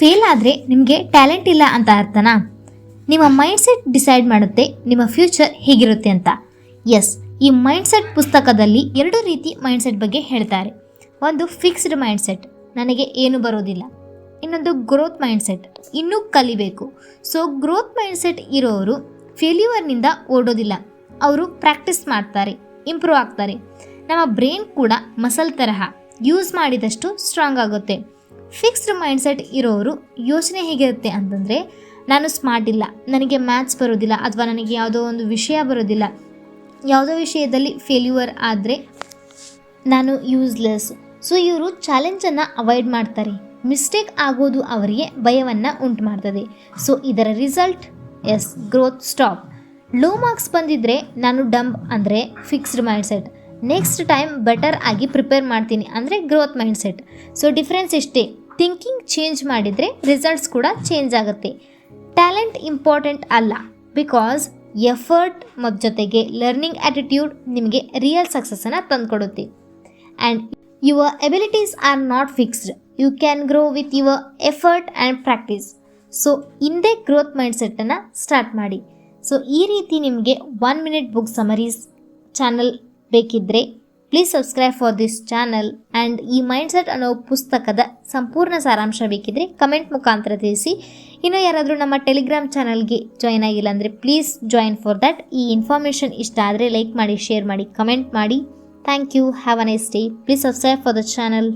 Fail ಆದರೆ ನಿಮಗೆ talent ಇಲ್ಲ ಅಂತ ಅರ್ಥನಾ? ನಿಮ್ಮ ಮೈಂಡ್ಸೆಟ್ ಡಿಸೈಡ್ ಮಾಡುತ್ತೆ ನಿಮ್ಮ ಫ್ಯೂಚರ್ ಹೇಗಿರುತ್ತೆ ಅಂತ. ಎಸ್, ಈ ಮೈಂಡ್ಸೆಟ್ ಪುಸ್ತಕದಲ್ಲಿ 2 ರೀತಿ ಮೈಂಡ್ಸೆಟ್ ಬಗ್ಗೆ ಹೇಳ್ತಾರೆ. ಒಂದು ಫಿಕ್ಸ್ಡ್ ಮೈಂಡ್ಸೆಟ್, ನನಗೆ ಏನು ಬರೋದಿಲ್ಲ. ಇನ್ನೊಂದು ಗ್ರೋತ್ ಮೈಂಡ್ಸೆಟ್, ಇನ್ನೂ ಕಲಿಬೇಕು. ಸೊ ಗ್ರೋತ್ ಮೈಂಡ್ಸೆಟ್ ಇರೋರು ಫೇಲ್ಯೂರ್ನಿಂದ ಓಡೋದಿಲ್ಲ, ಅವರು ಪ್ರಾಕ್ಟೀಸ್ ಮಾಡ್ತಾರೆ, ಇಂಪ್ರೂವ್ ಆಗ್ತಾರೆ. ನಮ್ಮ ಬ್ರೈನ್ ಕೂಡ ಮಸಲ್ ತರಹ, ಯೂಸ್ ಮಾಡಿದಷ್ಟು ಸ್ಟ್ರಾಂಗ್ ಆಗುತ್ತೆ. ಫಿಕ್ಸ್ಡ್ ಮೈಂಡ್ಸೆಟ್ ಇರೋರು ಯೋಚನೆ ಹೇಗಿರುತ್ತೆ ಅಂತಂದರೆ, ನಾನು ಸ್ಮಾರ್ಟ್ ಇಲ್ಲ, ನನಗೆ ಮ್ಯಾಥ್ಸ್ ಬರೋದಿಲ್ಲ, ಅಥವಾ ನನಗೆ ಯಾವುದೋ ಒಂದು ವಿಷಯ ಬರೋದಿಲ್ಲ, ಯಾವುದೋ ವಿಷಯದಲ್ಲಿ ಫೇಲ್ಯೂರ್ ಆದರೆ ನಾನು ಯೂಸ್ಲೆಸ್. ಸೊ ಇವರು ಚಾಲೆಂಜನ್ನು ಅವಾಯ್ಡ್ ಮಾಡ್ತಾರೆ. ಮಿಸ್ಟೇಕ್ ಆಗೋದು ಅವರಿಗೆ ಭಯವನ್ನು ಉಂಟು ಮಾಡ್ತದೆ. ಸೊ ಇದರ result growth stop. Low marks ಬಂದಿದ್ದರೆ ನಾನು ಡಂಬ್ ಅಂದರೆ fixed mindset. Next time better ಆಗಿ ಪ್ರಿಪೇರ್ ಮಾಡ್ತೀನಿ ಅಂದರೆ ಗ್ರೋತ್ ಮೈಂಡ್ಸೆಟ್. ಸೊ ಡಿಫ್ರೆನ್ಸ್ ಇಷ್ಟೇ, ಥಿಂಕಿಂಗ್ ಚೇಂಜ್ ಮಾಡಿದರೆ ರಿಸಲ್ಟ್ಸ್ ಕೂಡ ಚೇಂಜ್ ಆಗುತ್ತೆ. ಟ್ಯಾಲೆಂಟ್ ಇಂಪಾರ್ಟೆಂಟ್ ಅಲ್ಲ, ಬಿಕಾಸ್ ಎಫರ್ಟ್ ಮತ್ತು ಜೊತೆಗೆ ಲರ್ನಿಂಗ್ ಆ್ಯಟಿಟ್ಯೂಡ್ ನಿಮಗೆ ರಿಯಲ್ ಸಕ್ಸಸ್ಸನ್ನು ತಂದುಕೊಡುತ್ತೆ. And your abilities are not fixed, you can grow with your effort and practice. So ಹಿಂದೆ ಗ್ರೋತ್ ಮೈಂಡ್ಸೆಟ್ಟನ್ನು ಸ್ಟಾರ್ಟ್ ಮಾಡಿ. ಸೊ ಈ ರೀತಿ ನಿಮಗೆ 1 ಮಿನಿಟ್ ಬುಕ್ ಸಮರೀಸ್ ಚಾನಲ್ ಬೇಕಿದ್ದರೆ please subscribe for this channel. And ಈ ಮೈಂಡ್ಸೆಟ್ ಅನ್ನೋ ಪುಸ್ತಕದ ಸಂಪೂರ್ಣ ಸಾರಾಂಶ ಬೇಕಿದ್ದರೆ ಕಮೆಂಟ್ ಮುಖಾಂತರ ತಿಳಿಸಿ. ಇನ್ನೂ ಯಾರಾದರೂ ನಮ್ಮ ಟೆಲಿಗ್ರಾಮ್ ಚಾನಲ್ಗೆ ಜಾಯ್ನ್ ಆಗಿಲ್ಲ ಅಂದರೆ ಪ್ಲೀಸ್ ಜಾಯಿನ್ ಫಾರ್ ದ್ಯಾಟ್. ಈ ಇನ್ಫಾರ್ಮೇಷನ್ ಇಷ್ಟ ಆದರೆ ಲೈಕ್ ಮಾಡಿ, ಶೇರ್ ಮಾಡಿ, ಕಮೆಂಟ್ ಮಾಡಿ. Thank you. Have a nice day. Please subscribe for the channel.